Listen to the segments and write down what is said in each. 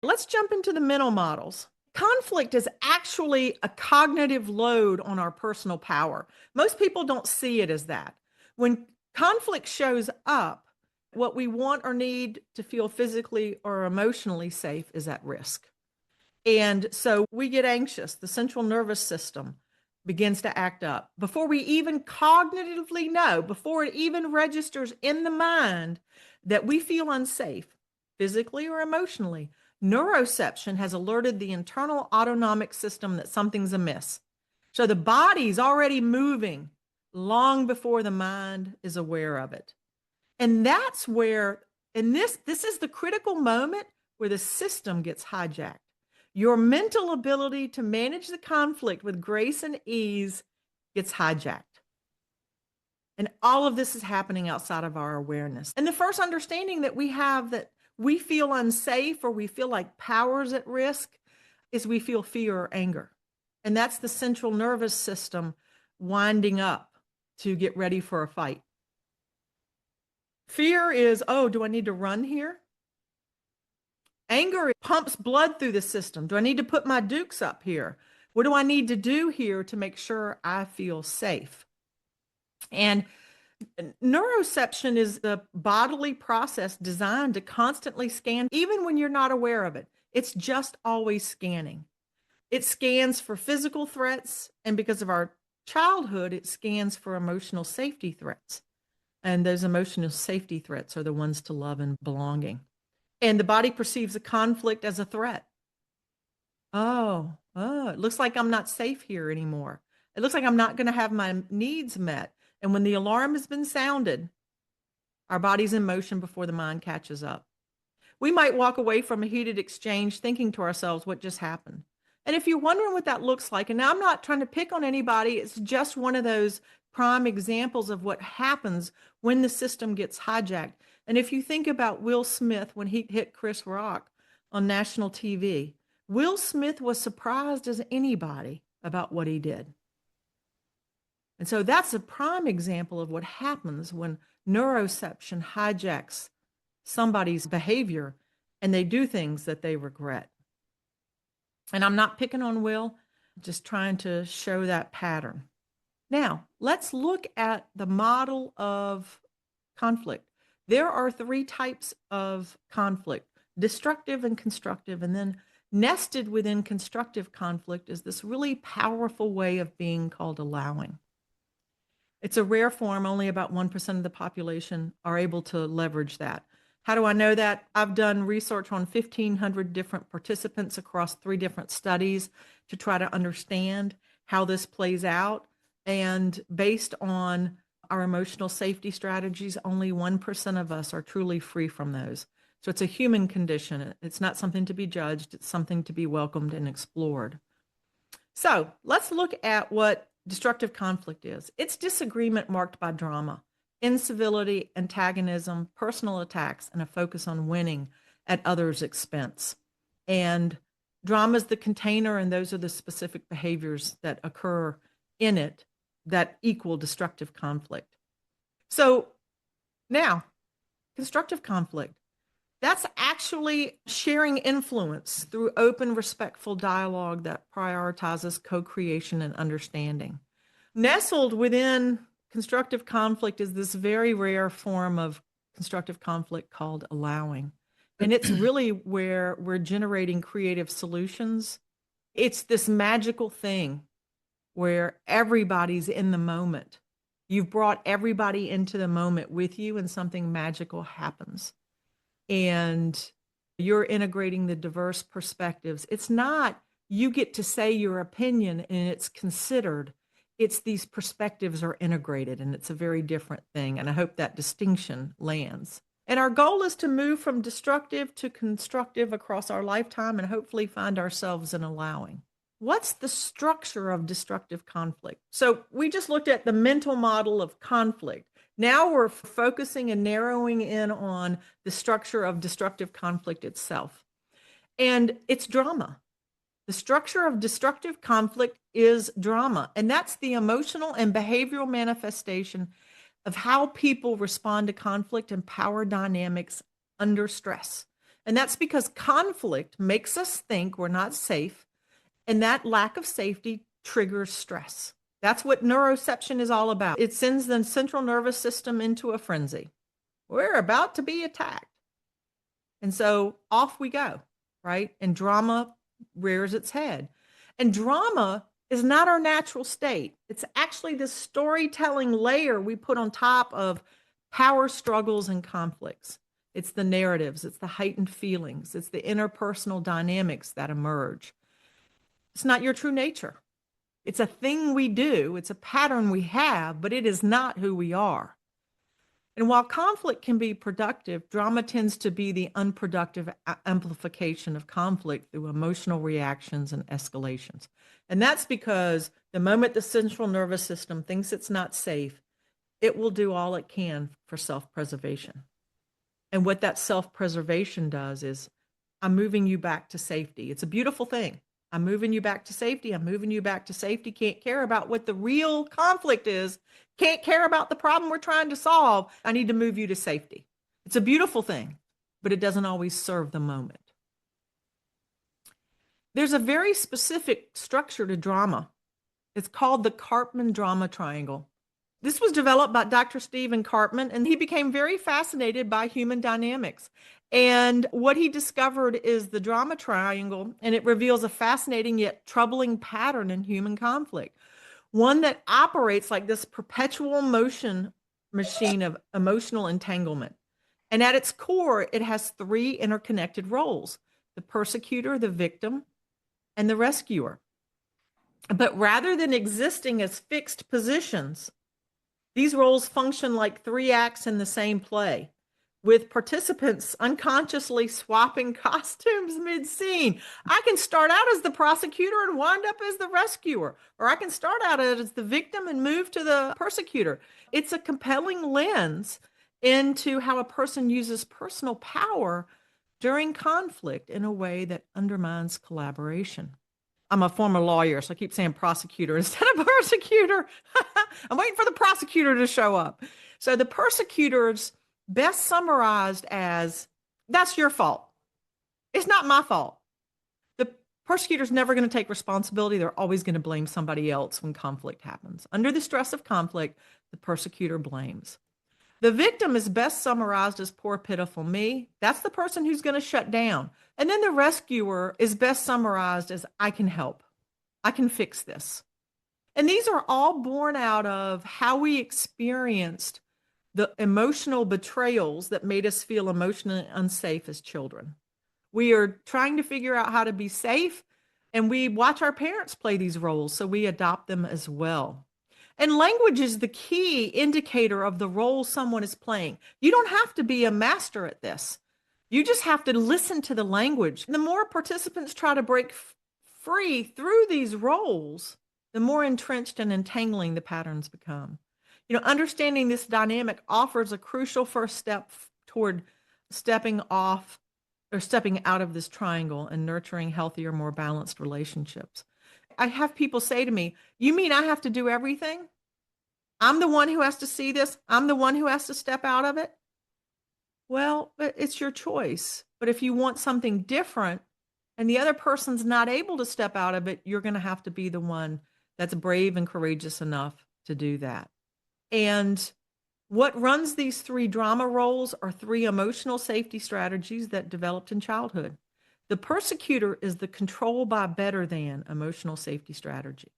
Let's jump into the mental models. Conflict is actually a cognitive load on our personal power. Most people don't see it as that. When conflict shows up, what we want or need to feel physically or emotionally safe is at risk. And so we get anxious. The central nervous system begins to act up. Before we even cognitively know, before it even registers in the mind that we feel unsafe, physically or emotionally, neuroception has alerted the internal autonomic system that something's amiss. So the body's already moving long before the mind is aware of it. And that's where, and this is the critical moment where the system gets hijacked. Your mental ability to manage the conflict with grace and ease gets hijacked. And all of this is happening outside of our awareness. And the first understanding that we have that we feel unsafe or we feel like power's at risk is we feel fear or anger. And that's the central nervous system winding up to get ready for a fight. Fear is, oh, do I need to run here? Anger pumps blood through the system. Do I need to put my dukes up here? What do I need to do here to make sure I feel safe? And neuroception is the bodily process designed to constantly scan, even when you're not aware of it. It's just always scanning. It scans for physical threats, and because of our childhood, it scans for emotional safety threats. And those emotional safety threats are the ones to love and belonging. And the body perceives a conflict as a threat. Oh, it looks like I'm not safe here anymore. It looks like I'm not going to have my needs met. And when the alarm has been sounded, our body's in motion before the mind catches up. We might walk away from a heated exchange thinking to ourselves, what just happened? And if you're wondering what that looks like, and now I'm not trying to pick on anybody, it's just one of those prime examples of what happens when the system gets hijacked. And if you think about Will Smith when he hit Chris Rock on national TV, Will Smith was surprised as anybody about what he did. And so that's a prime example of what happens when neuroception hijacks somebody's behavior and they do things that they regret. And I'm not picking on Will, just trying to show that pattern. Now, let's look at the model of conflict. There are 3 types of conflict, destructive and constructive, and then nested within constructive conflict is this really powerful way of being called allowing. It's a rare form. Only about 1% of the population are able to leverage that. How do I know that? I've done research on 1,500 different participants across 3 different studies to try to understand how this plays out. And based on our emotional safety strategies, only 1% of us are truly free from those. So it's a human condition. It's not something to be judged. It's something to be welcomed and explored. So let's look at what destructive conflict is. It's disagreement marked by drama, incivility, antagonism, personal attacks, and a focus on winning at others' expense. And drama is the container, and those are the specific behaviors that occur in it that equal destructive conflict. So now, constructive conflict, that's actually sharing influence through open, respectful dialogue that prioritizes co-creation and understanding. Nestled within constructive conflict is this very rare form of constructive conflict called allowing. And it's really where we're generating creative solutions. It's this magical thing where everybody's in the moment. You've brought everybody into the moment with you and something magical happens. And you're integrating the diverse perspectives. It's not you get to say your opinion and it's considered. It's these perspectives are integrated, and it's a very different thing. And I hope that distinction lands. And our goal is to move from destructive to constructive across our lifetime and hopefully find ourselves in allowing. What's the structure of destructive conflict? So we just looked at the mental model of conflict. Now we're focusing and narrowing in on the structure of destructive conflict itself. And it's drama. The structure of destructive conflict is drama. And that's the emotional and behavioral manifestation of how people respond to conflict and power dynamics under stress. And that's because conflict makes us think we're not safe, and that lack of safety triggers stress. That's what neuroception is all about. It sends the central nervous system into a frenzy. We're about to be attacked. And so off we go, right? And drama rears its head. And drama is not our natural state. It's actually this storytelling layer we put on top of power struggles and conflicts. It's the narratives, it's the heightened feelings, it's the interpersonal dynamics that emerge. It's not your true nature. It's a thing we do, it's a pattern we have, but it is not who we are. And while conflict can be productive, drama tends to be the unproductive amplification of conflict through emotional reactions and escalations. And that's because the moment the central nervous system thinks it's not safe, it will do all it can for self-preservation. And what that self-preservation does is, I'm moving you back to safety. It's a beautiful thing. I'm moving you back to safety. I'm moving you back to safety. Can't care about what the real conflict is. Can't care about the problem we're trying to solve. I need to move you to safety. It's a beautiful thing, but it doesn't always serve the moment. There's a very specific structure to drama. It's called the Karpman drama triangle. This was developed by Dr. Stephen Karpman, and he became very fascinated by human dynamics. And what he discovered is the drama triangle, and it reveals a fascinating yet troubling pattern in human conflict, one that operates like this perpetual motion machine of emotional entanglement. And at its core, it has three interconnected roles: the persecutor, the victim, and the rescuer. But rather than existing as fixed positions, these roles function like three acts in the same play, with participants unconsciously swapping costumes mid-scene. I can start out as the prosecutor and wind up as the rescuer, or I can start out as the victim and move to the persecutor. It's a compelling lens into how a person uses personal power during conflict in a way that undermines collaboration. I'm a former lawyer, so I keep saying prosecutor instead of persecutor. I'm waiting for the prosecutor to show up. So the persecutor's best summarized as, that's your fault. It's not my fault. The persecutor's never going to take responsibility. They're always going to blame somebody else when conflict happens. Under the stress of conflict, the persecutor blames. The victim is best summarized as poor, pitiful me. That's the person who's going to shut down. And then the rescuer is best summarized as, I can help. I can fix this. And these are all born out of how we experienced the emotional betrayals that made us feel emotionally unsafe as children. We are trying to figure out how to be safe, and we watch our parents play these roles, so we adopt them as well. And language is the key indicator of the role someone is playing. You don't have to be a master at this. You just have to listen to the language. The more participants try to break free through these roles, the more entrenched and entangling the patterns become. Understanding this dynamic offers a crucial first step toward stepping off or stepping out of this triangle and nurturing healthier, more balanced relationships. I have people say to me, you mean I have to do everything? I'm the one who has to see this. I'm the one who has to step out of it. Well, it's your choice. But if you want something different and the other person's not able to step out of it, you're going to have to be the one that's brave and courageous enough to do that. And what runs these three drama roles are three emotional safety strategies that developed in childhood. The persecutor is the control by better than emotional safety strategy.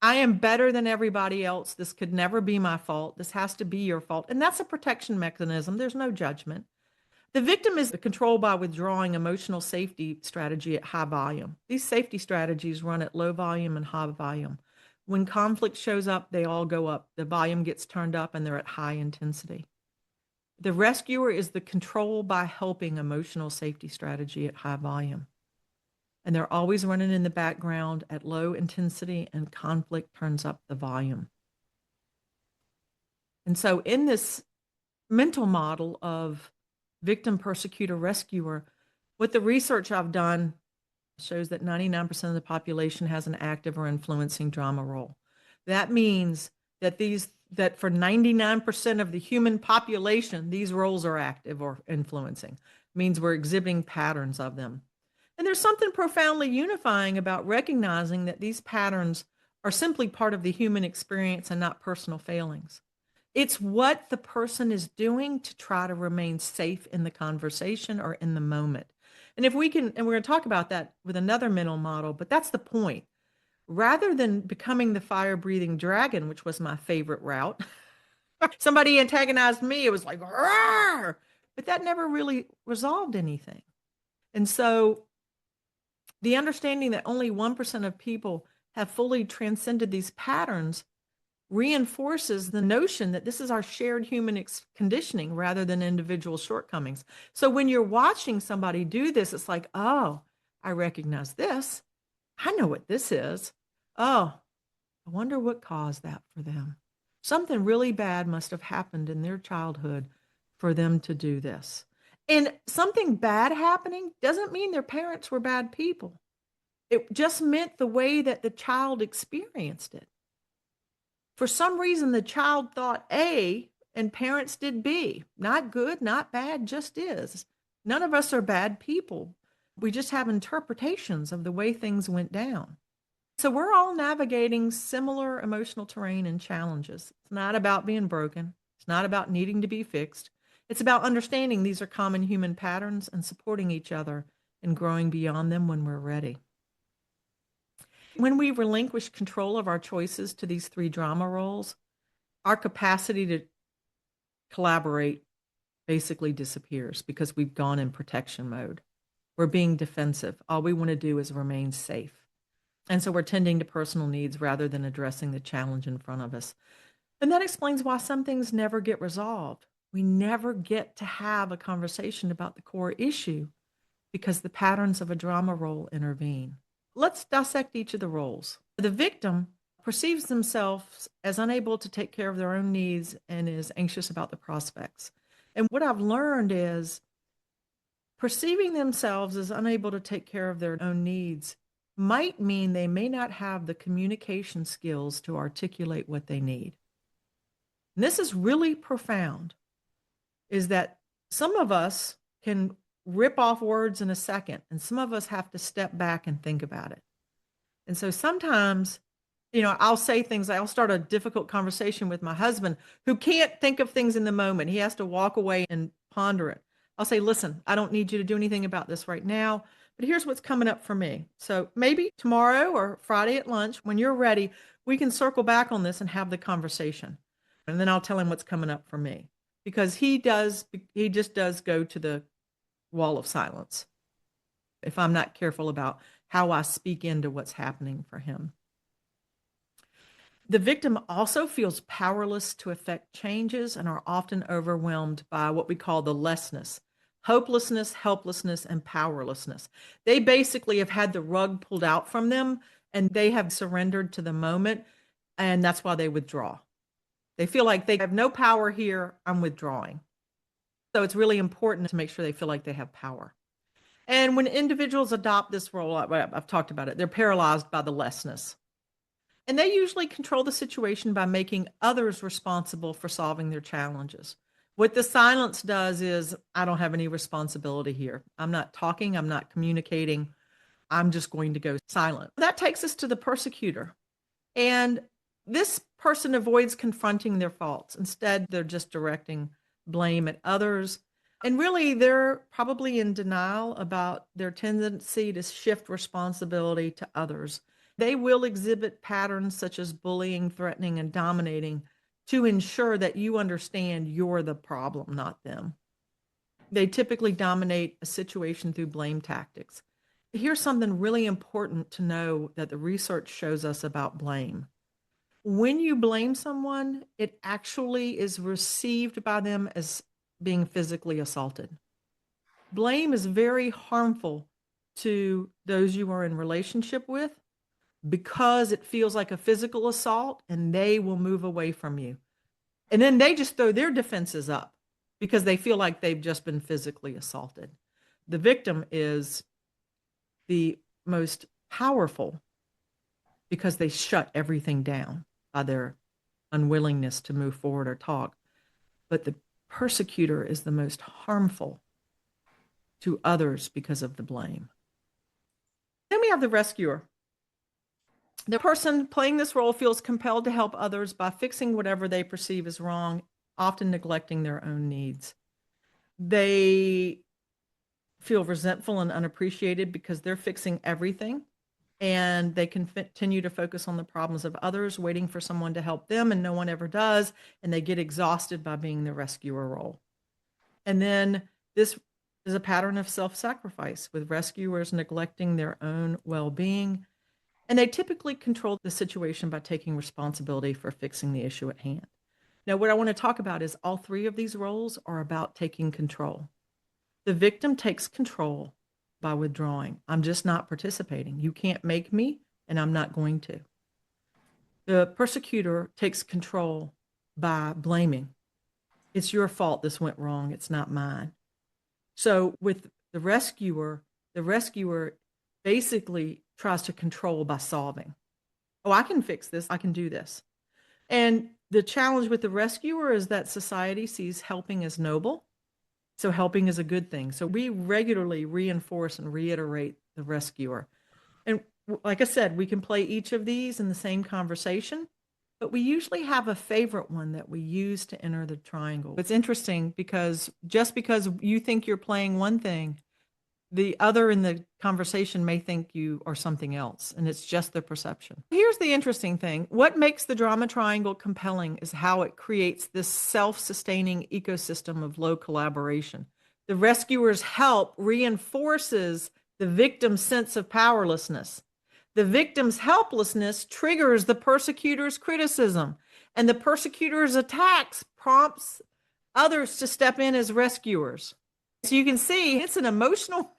I am better than everybody else. This could never be my fault. This has to be your fault. And that's a protection mechanism. There's no judgment. The victim is the control by withdrawing emotional safety strategy at high volume. These safety strategies run at low volume and high volume. When conflict shows up, they all go up. The volume gets turned up and they're at high intensity. The rescuer is the control by helping emotional safety strategy at high volume. And they're always running in the background at low intensity, and conflict turns up the volume. And so in this mental model of victim, persecutor, rescuer, what the research I've done shows that 99% of the population has an active or influencing drama role. That means that these that for 99% of the human population, these roles are active or influencing. It means we're exhibiting patterns of them. And there's something profoundly unifying about recognizing that these patterns are simply part of the human experience and not personal failings. It's what the person is doing to try to remain safe in the conversation or in the moment. And if we can, and we're going to talk about that with another mental model, but that's the point. Rather than becoming the fire breathing dragon, which was my favorite route, somebody antagonized me. It was like, "Rawr!" But that never really resolved anything. And so the understanding that only 1% of people have fully transcended these patterns reinforces the notion that this is our shared human conditioning rather than individual shortcomings. So when you're watching somebody do this, it's like, oh, I recognize this. I know what this is. Oh, I wonder what caused that for them. Something really bad must have happened in their childhood for them to do this. And something bad happening doesn't mean their parents were bad people. It just meant the way that the child experienced it. For some reason, the child thought A and parents did B. Not good, not bad, just is. None of us are bad people. We just have interpretations of the way things went down. So we're all navigating similar emotional terrain and challenges. It's not about being broken. It's not about needing to be fixed. It's about understanding these are common human patterns and supporting each other and growing beyond them when we're ready. When we relinquish control of our choices to these three drama roles, our capacity to collaborate basically disappears because we've gone in protection mode. We're being defensive. All we want to do is remain safe. And so we're tending to personal needs rather than addressing the challenge in front of us. And that explains why some things never get resolved. We never get to have a conversation about the core issue because the patterns of a drama role intervene. Let's dissect each of the roles. The victim perceives themselves as unable to take care of their own needs and is anxious about the prospects. And what I've learned is perceiving themselves as unable to take care of their own needs might mean they may not have the communication skills to articulate what they need. And this is really profound, is that some of us can rip off words in a second, and some of us have to step back and think about it. And so sometimes, I'll say things, I'll start a difficult conversation with my husband who can't think of things in the moment. He has to walk away and ponder it. I'll say, listen, I don't need you to do anything about this right now, but here's what's coming up for me. So maybe tomorrow or Friday at lunch, when you're ready, we can circle back on this and have the conversation. And then I'll tell him what's coming up for me, because he just does go to the wall of silence if I'm not careful about how I speak into what's happening for him. The victim also feels powerless to affect changes and are often overwhelmed by what we call the lessness, hopelessness, helplessness, and powerlessness. They basically have had the rug pulled out from them and they have surrendered to the moment, and that's why they withdraw. They feel like they have no power here, I'm withdrawing. So it's really important to make sure they feel like they have power. And when individuals adopt this role, I've talked about it, they're paralyzed by the lessness. And they usually control the situation by making others responsible for solving their challenges. What the silence does is, I don't have any responsibility here. I'm not talking, I'm not communicating, I'm just going to go silent. That takes us to the persecutor. And this person avoids confronting their faults. Instead, they're just directing blame at others. And really, they're probably in denial about their tendency to shift responsibility to others. They will exhibit patterns such as bullying, threatening, and dominating to ensure that you understand you're the problem, not them. They typically dominate a situation through blame tactics. Here's something really important to know that the research shows us about blame. When you blame someone, it actually is received by them as being physically assaulted. Blame is very harmful to those you are in relationship with because it feels like a physical assault and they will move away from you. And then they just throw their defenses up because they feel like they've just been physically assaulted. The victim is the most powerful because they shut everything down by their unwillingness to move forward or talk. But the persecutor is the most harmful to others because of the blame. Then we have the rescuer. The person playing this role feels compelled to help others by fixing whatever they perceive as wrong, often neglecting their own needs. They feel resentful and unappreciated because they're fixing everything, and they can continue to focus on the problems of others, waiting for someone to help them, and no one ever does, and they get exhausted by being the rescuer role. And then this is a pattern of self-sacrifice, with rescuers neglecting their own well-being, and they typically control the situation by taking responsibility for fixing the issue at hand. Now, what I want to talk about is all three of these roles are about taking control. The victim takes control by withdrawing. I'm just not participating. You can't make me, and I'm not going to. The persecutor takes control by blaming. It's your fault this went wrong. It's not mine. So with the rescuer basically tries to control by solving. Oh, I can fix this. I can do this. And the challenge with the rescuer is that society sees helping as noble. So helping is a good thing. So we regularly reinforce and reiterate the rescuer. And like I said, we can play each of these in the same conversation, but we usually have a favorite one that we use to enter the triangle. It's interesting because just because you think you're playing one thing, the other in the conversation may think you are something else, and it's just their perception. Here's the interesting thing. What makes the drama triangle compelling is how it creates this self-sustaining ecosystem of low collaboration. The rescuer's help reinforces the victim's sense of powerlessness. The victim's helplessness triggers the persecutor's criticism, and the persecutor's attacks prompts others to step in as rescuers. So you can see it's an emotional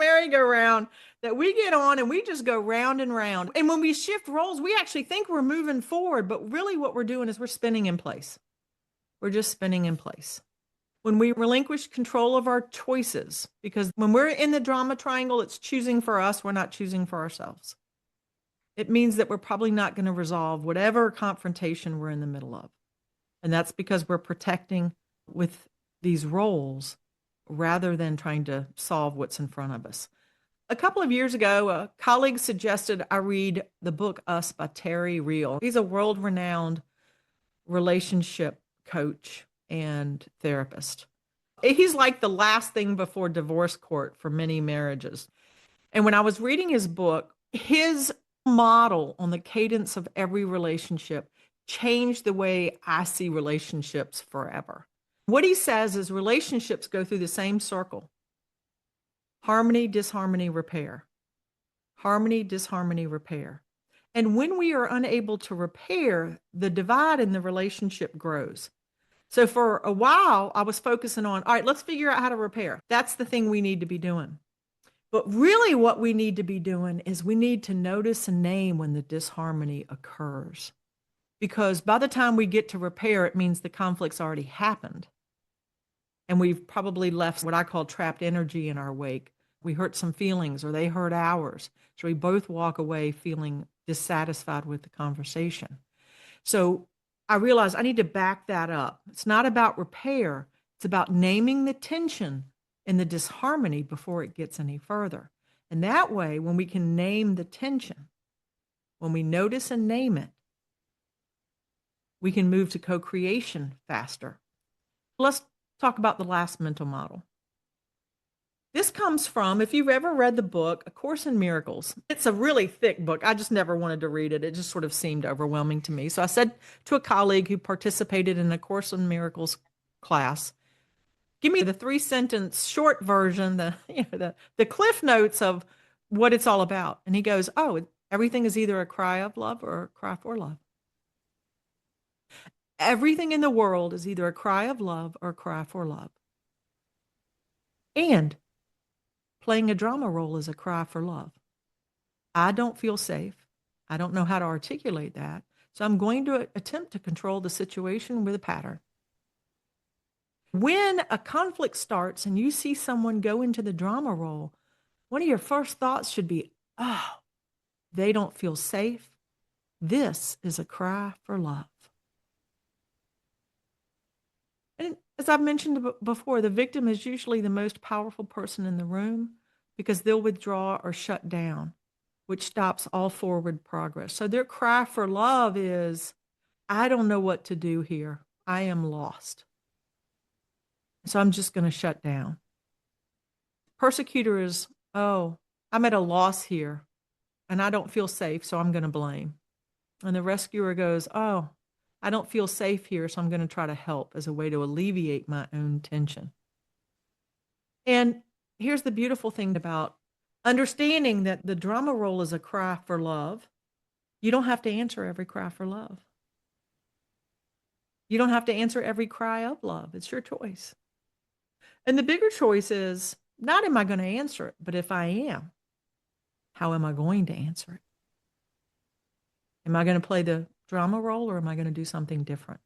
merry-go-round that we get on, and we just go round and round. And when we shift roles, we actually think we're moving forward, but really what we're doing is we're spinning in place. We're just spinning in place. When we relinquish control of our choices, because when we're in the drama triangle, it's choosing for us, we're not choosing for ourselves. It means that we're probably not going to resolve whatever confrontation we're in the middle of. And that's because we're protecting with these roles rather than trying to solve what's in front of us. A couple of years ago, a colleague suggested I read the book Us by Terry Real. He's a world-renowned relationship coach and therapist. He's like the last thing before divorce court for many marriages. And when I was reading his book, his model on the cadence of every relationship changed the way I see relationships forever. What he says is relationships go through the same circle: harmony, disharmony, repair. Harmony, disharmony, repair. And when we are unable to repair, the divide in the relationship grows. So for a while, I was focusing on, all right, let's figure out how to repair. That's the thing we need to be doing. But really what we need to be doing is we need to notice and name when the disharmony occurs. Because by the time we get to repair, it means the conflict's already happened. And we've probably left what I call trapped energy in our wake. We hurt some feelings, or they hurt ours. So we both walk away feeling dissatisfied with the conversation. So I realized I need to back that up. It's not about repair. It's about naming the tension and the disharmony before it gets any further. And that way, when we can name the tension, when we notice and name it, we can move to co-creation faster. Let's talk about the last mental model. This comes from, if you've ever read the book, A Course in Miracles. It's a really thick book. I just never wanted to read it. It just sort of seemed overwhelming to me. So I said to a colleague who participated in a Course in Miracles class, give me the 3-sentence short version, the cliff notes of what it's all about. And he goes, oh, everything is either a cry of love or a cry for love. Everything in the world is either a cry of love or a cry for love. And playing a drama role is a cry for love. I don't feel safe. I don't know how to articulate that. So I'm going to attempt to control the situation with a pattern. When a conflict starts and you see someone go into the drama role, one of your first thoughts should be, oh, they don't feel safe. This is a cry for love. And as I've mentioned before, the victim is usually the most powerful person in the room because they'll withdraw or shut down, which stops all forward progress. So their cry for love is, I don't know what to do here. I am lost. So I'm just going to shut down. Persecutor is, oh, I'm at a loss here and I don't feel safe, so I'm going to blame. And the rescuer goes, oh, I don't feel safe here, so I'm going to try to help as a way to alleviate my own tension. And here's the beautiful thing about understanding that the drama role is a cry for love. You don't have to answer every cry for love. You don't have to answer every cry of love. It's your choice. And the bigger choice is not am I going to answer it, but if I am, how am I going to answer it? Am I going to play the drama role or am I going to do something different?